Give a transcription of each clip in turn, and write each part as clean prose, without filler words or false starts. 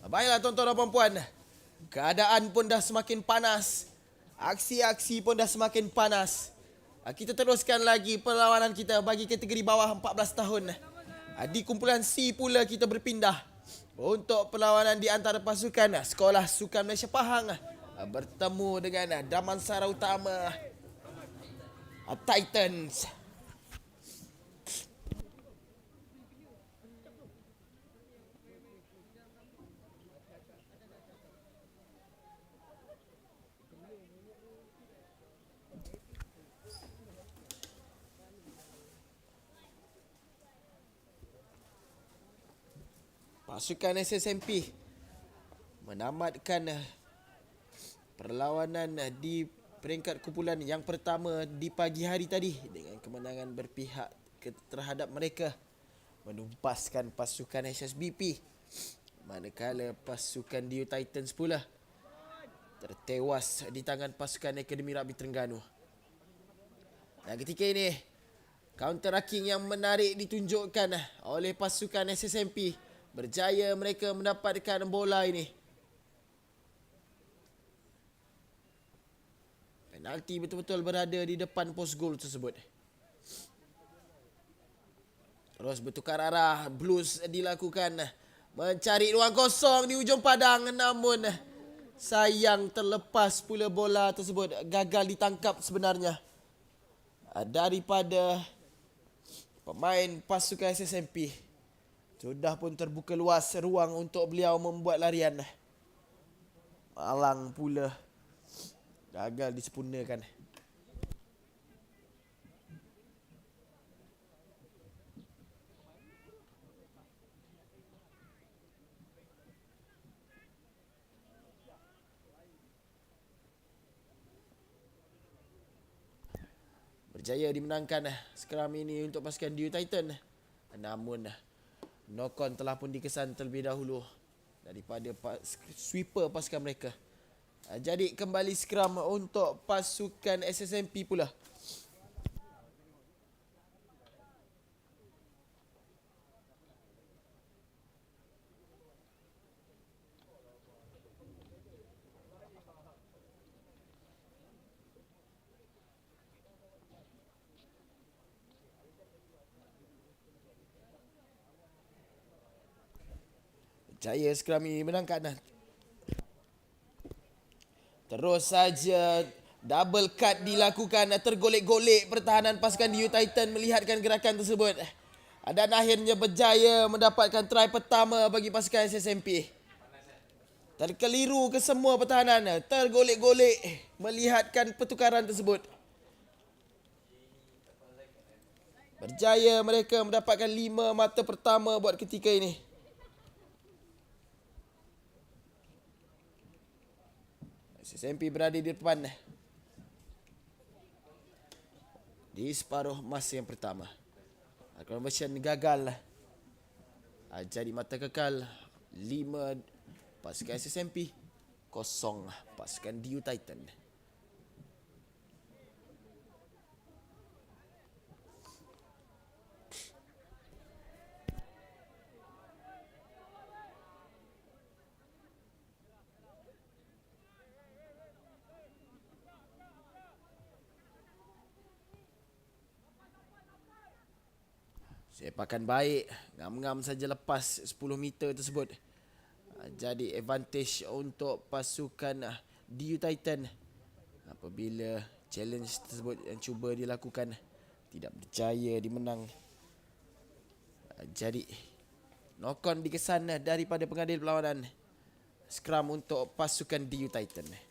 Baiklah tuan-tuan dan puan-puan. Keadaan pun dah semakin panas. Aksi-aksi pun dah semakin panas. Kita teruskan lagi perlawanan kita bagi kategori bawah 14 tahun. Di kumpulan C pula kita berpindah untuk perlawanan di antara pasukan Sekolah Sukan Malaysia Pahang bertemu dengan Damansara Utama Titans. Pasukan SSMP menamatkan perlawanan di peringkat kumpulan yang pertama di pagi hari tadi dengan kemenangan berpihak terhadap mereka, menumpaskan pasukan SSBP, manakala pasukan DU Titans pula tertewas di tangan pasukan Akademi Rugby Terengganu. Dan ketika ini counter-attacking yang menarik ditunjukkan oleh pasukan SSMP. Berjaya mereka mendapatkan bola ini. Penalti betul-betul berada di depan pos gol tersebut. Terus bertukar arah, Blues dilakukan. Mencari ruang kosong di ujung padang, namun sayang terlepas pula bola tersebut. Gagal ditangkap sebenarnya daripada pemain pasukan SSMP. Sudah pun terbuka luas ruang untuk beliau membuat larian. Malang pula gagal disempurnakan. Berjaya dimenangkan skram ini untuk pasukan DU Titan. Namun knock-on telah pun dikesan terlebih dahulu daripada sweeper pasukan mereka. Jadi kembali skram untuk pasukan SSMP pula. Jaya skram ini menangkan. Terus saja double cut dilakukan. Tergolek-golek pertahanan pasukan DU Titan melihatkan gerakan tersebut. Dan akhirnya berjaya mendapatkan try pertama bagi pasukan SSMP. Terkeliru ke semua pertahanan. Tergolek-golek melihatkan pertukaran tersebut. Berjaya mereka mendapatkan 5 mata pertama buat ketika ini. SSMP berada di depan di separuh masa yang pertama. Conversion gagal. Jadi mata kekal 5 pasukan SSMP, 0 pasukan DU Titan. Sepakan baik, ngam-ngam saja lepas 10 meter tersebut. Jadi advantage untuk pasukan DU Titan apabila challenge tersebut yang cuba dilakukan tidak berjaya dimenang. Jadi knock-on dikesan daripada pengadil perlawanan. Scrum untuk pasukan DU Titan.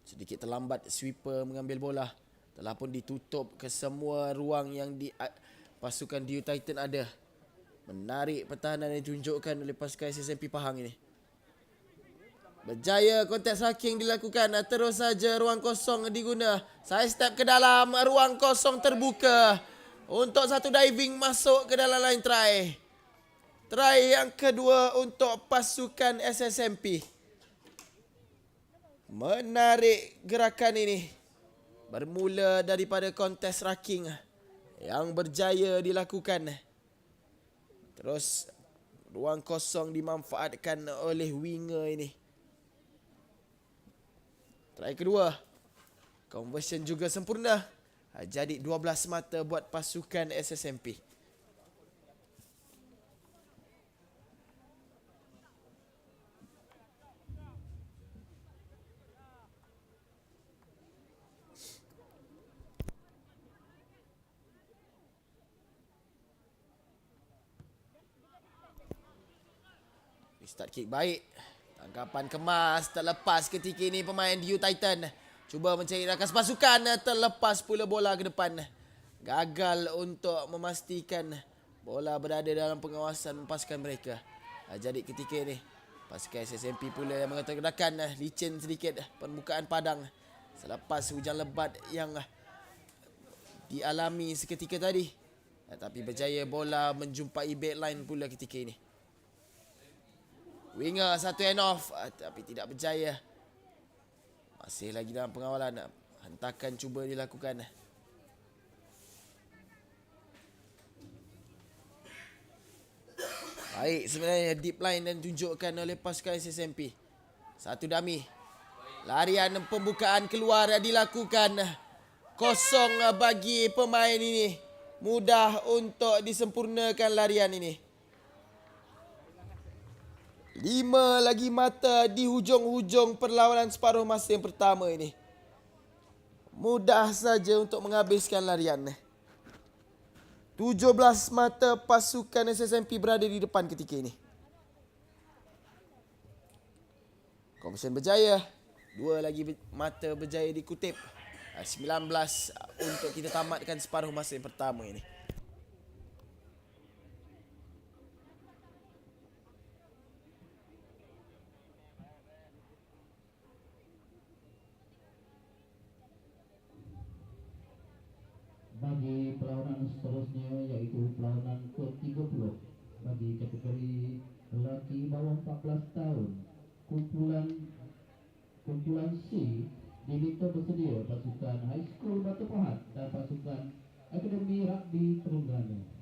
Sedikit terlambat sweeper mengambil bola. Telah pun ditutup ke semua ruang yang di pasukan DU Titan ada. Menarik pertahanan yang ditunjukkan oleh pasukan SSMP Pahang ini. Berjaya kontak saking dilakukan. Terus saja ruang kosong diguna. Side step ke dalam. Ruang kosong terbuka. Untuk satu diving masuk ke dalam line try. Try yang kedua untuk pasukan SSMP. Menarik gerakan ini. Bermula daripada kontes raking yang berjaya dilakukan. Terus ruang kosong dimanfaatkan oleh winger ini. Try kedua. Conversion juga sempurna. Jadi 12 mata buat pasukan SSMP. Start kick baik. Tangkapan kemas terlepas ketika ini pemain DU Titan. Cuba mencari rakas pasukan, terlepas pula bola ke depan. Gagal untuk memastikan bola berada dalam pengawasan pasukan mereka. Jadi ketika ini pasukan SSMP pula yang mengatakan licin sedikit permukaan padang selepas hujan lebat yang dialami seketika tadi. Tapi berjaya bola menjumpai backline pula ketika ini. Winger satu hand off tapi tidak berjaya. Masih lagi dalam pengawalan. Hentakan cuba dilakukan. Baik sebenarnya deep line dan tunjukkan oleh pasukan SSMP. Satu dummy. Larian pembukaan keluar dilakukan. Kosong bagi pemain ini. Mudah untuk disempurnakan larian ini. 5 lagi mata di hujung-hujung perlawanan separuh masa yang pertama ini. Mudah saja untuk menghabiskan larian. 17 mata pasukan SSMP berada di depan ketika ini. Conversion berjaya. 2 lagi mata berjaya dikutip. 19 untuk kita tamatkan separuh masa yang pertama ini. Bagi perlawanan seterusnya yaitu perlawanan ke-30 bagi kategori lelaki bawah 14 tahun, kumpulan C diminta bersedia pasukan High School Batu Pahat dan pasukan Akademi Rugby Terengganu.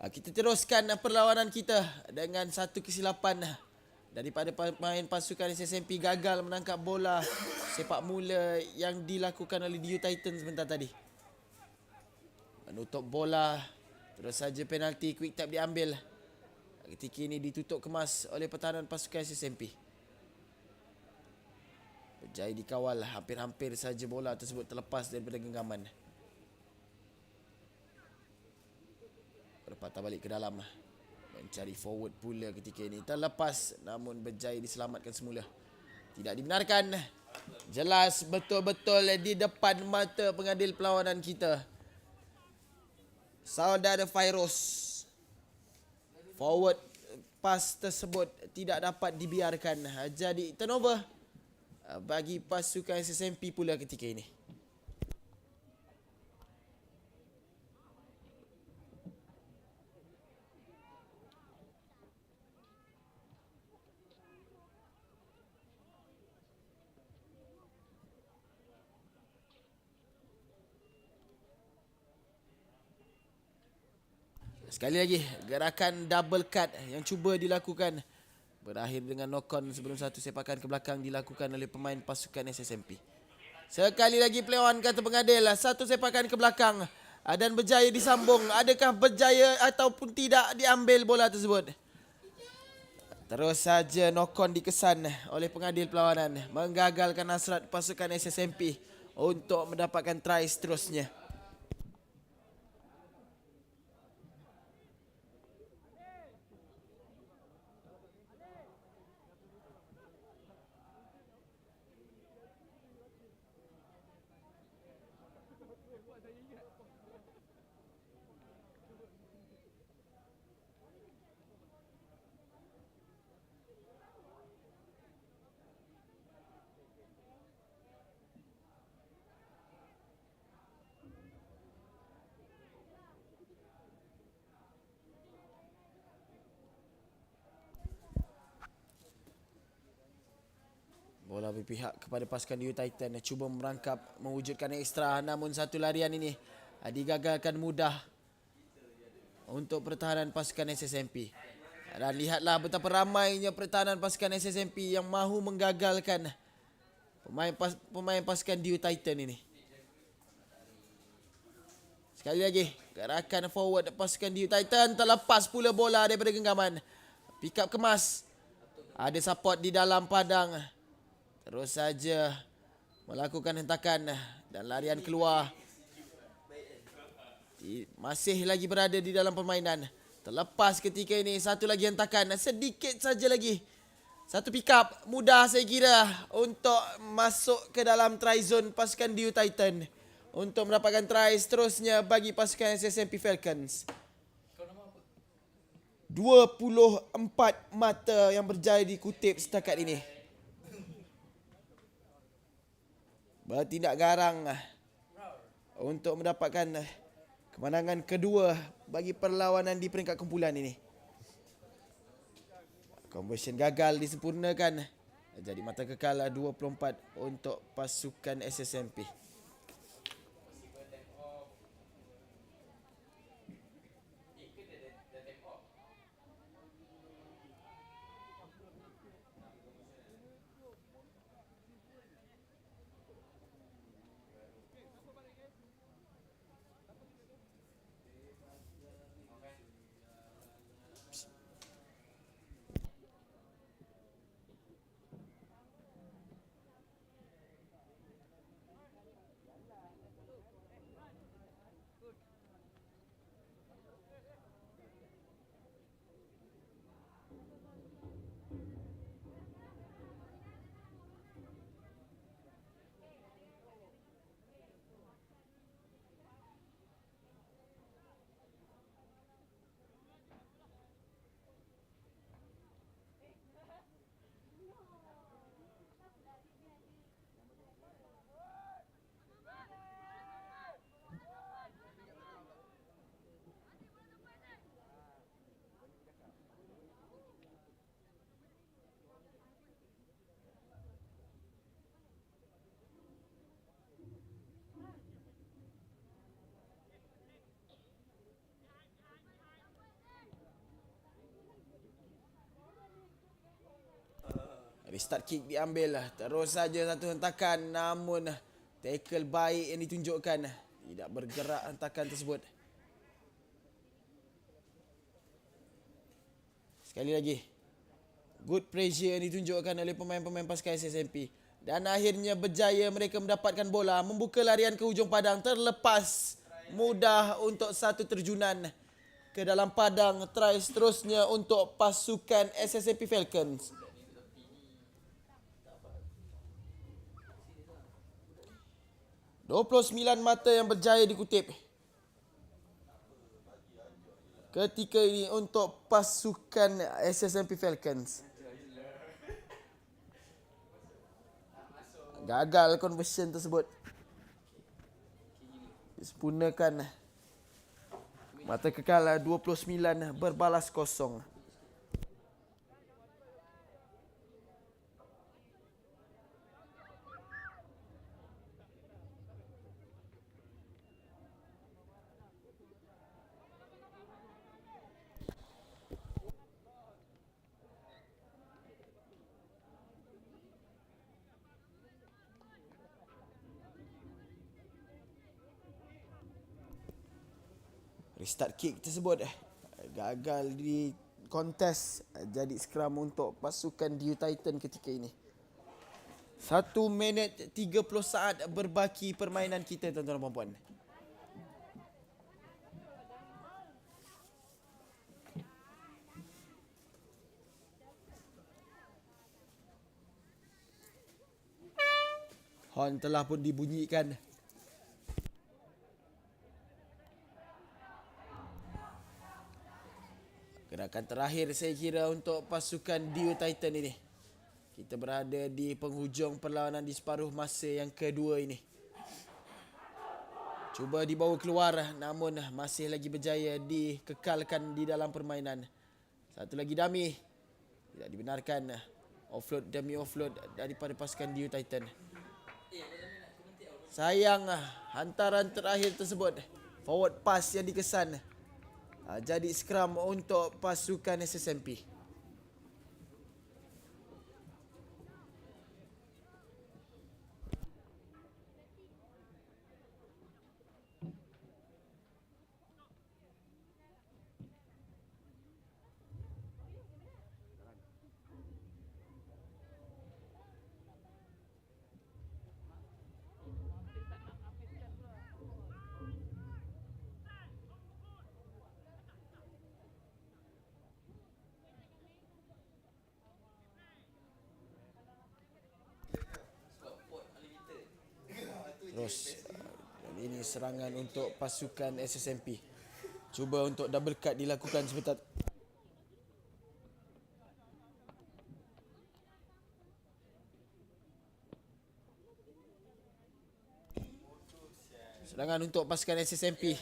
Kita teruskan perlawanan kita dengan satu kesilapan daripada pemain pasukan SSMP gagal menangkap bola sepak mula yang dilakukan oleh DU Titan sebentar tadi. Menutup bola, terus saja penalti quick tap diambil. Ketika ini ditutup kemas oleh pertahanan pasukan SSMP. Berjaya dikawal, hampir-hampir saja bola tersebut terlepas daripada genggaman. Berpatah balik ke dalam, mencari forward pula ketika ini. Terlepas namun berjaya diselamatkan semula. Tidak dibenarkan. Jelas betul-betul di depan mata pengadil perlawanan kita. Saudara Fairuz. Forward pas tersebut tidak dapat dibiarkan. Jadi turnover bagi pasukan SSMP pula ketika ini. Sekali lagi, gerakan double cut yang cuba dilakukan berakhir dengan knock-on sebelum satu sepakan ke belakang dilakukan oleh pemain pasukan SSMP. Sekali lagi play on kata pengadil, satu sepakan ke belakang dan berjaya disambung. Adakah berjaya ataupun tidak diambil bola tersebut? Terus saja knock-on dikesan oleh pengadil perlawanan, menggagalkan hasrat pasukan SSMP untuk mendapatkan try seterusnya. Bola berpihak kepada pasukan Dewa Titan, cuba merangkap mewujudkan ekstra, namun satu larian ini digagalkan mudah untuk pertahanan pasukan SSMP. Dan lihatlah betapa ramainya pertahanan pasukan SSMP yang mahu menggagalkan pemain pasukan Dewa Titan ini. Sekali lagi, gerakan forward pasukan Dewa Titan, terlepas pula bola daripada genggaman. Pick up kemas, ada support di dalam padang. Terus saja melakukan hentakan dan larian keluar. Masih lagi berada di dalam permainan. Terlepas ketika ini, satu lagi hentakan, sedikit saja lagi. Satu pick up, mudah saya kira untuk masuk ke dalam try zone pasukan Dewa Titan. Untuk mendapatkan try seterusnya bagi pasukan SSMP Falcons. 24 mata yang berjaya dikutip setakat ini. Bertindak garang untuk mendapatkan kemenangan kedua bagi perlawanan di peringkat kumpulan ini. Conversion gagal disempurnakan. Jadi mata kekal 24 untuk pasukan SSMP. Restart kick diambil. Terus saja satu hentakan, namun tackle baik yang ditunjukkan. Tidak bergerak hentakan tersebut. Sekali lagi, good pressure yang ditunjukkan oleh pemain-pemain pasukan SSMP. Dan akhirnya berjaya mereka mendapatkan bola, membuka larian ke hujung padang. Terlepas mudah untuk satu terjunan ke dalam padang. Try seterusnya untuk pasukan SSMP Falcons. .29 mata yang berjaya dikutip. ketika ini untuk pasukan SSMP Falcons. Gagal conversion tersebut. Disempurnakan. Mata Kekal 29 berbalas kosong. Restart kick tersebut gagal di kontes, jadi scrum untuk pasukan DU Titan ketika ini. 1 minit 30 saat berbaki permainan kita, tuan-tuan dan puan-puan. Horn telah pun dibunyikan. Gerakan terakhir saya kira untuk pasukan DU Titan ini. Kita berada di penghujung perlawanan di separuh masa yang kedua ini. Cuba dibawa keluar namun masih lagi berjaya dikekalkan di dalam permainan. Satu lagi dummy. Tidak dibenarkan. Offload demi offload daripada pasukan DU Titan. Sayang hantaran terakhir tersebut. Forward pass yang dikesan. Jadi scrum untuk pasukan SSMP. Terus dan ini serangan untuk pasukan SSMP. Cuba untuk double cut dilakukan sebentar. Serangan untuk pasukan SSMP.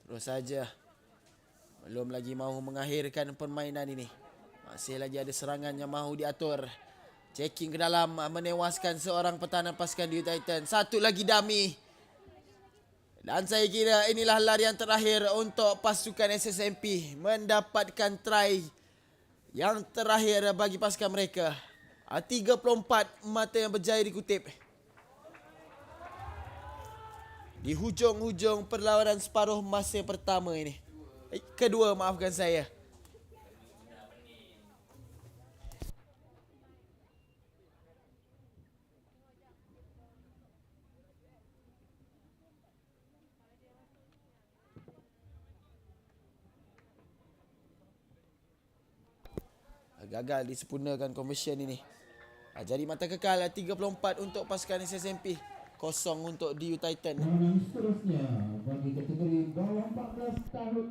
Terus saja. Belum lagi mahu mengakhirkan permainan ini. Masih lagi ada serangan yang mahu diatur. Checking ke dalam, menewaskan seorang pertahanan pasukan DU Titan. Satu lagi dummy. Dan saya kira inilah larian terakhir untuk pasukan SSMP mendapatkan try yang terakhir bagi pasukan mereka. 34 mata yang berjaya dikutip. Di hujung-hujung perlawanan separuh masa pertama ini. Kedua, maafkan saya. Gagal disempurnakan conversion ini. Jadi mata kekal 34 untuk pasukan SSMP, 0 untuk DU Titan. Dan seterusnya bagi kategori bawah 14 tahun.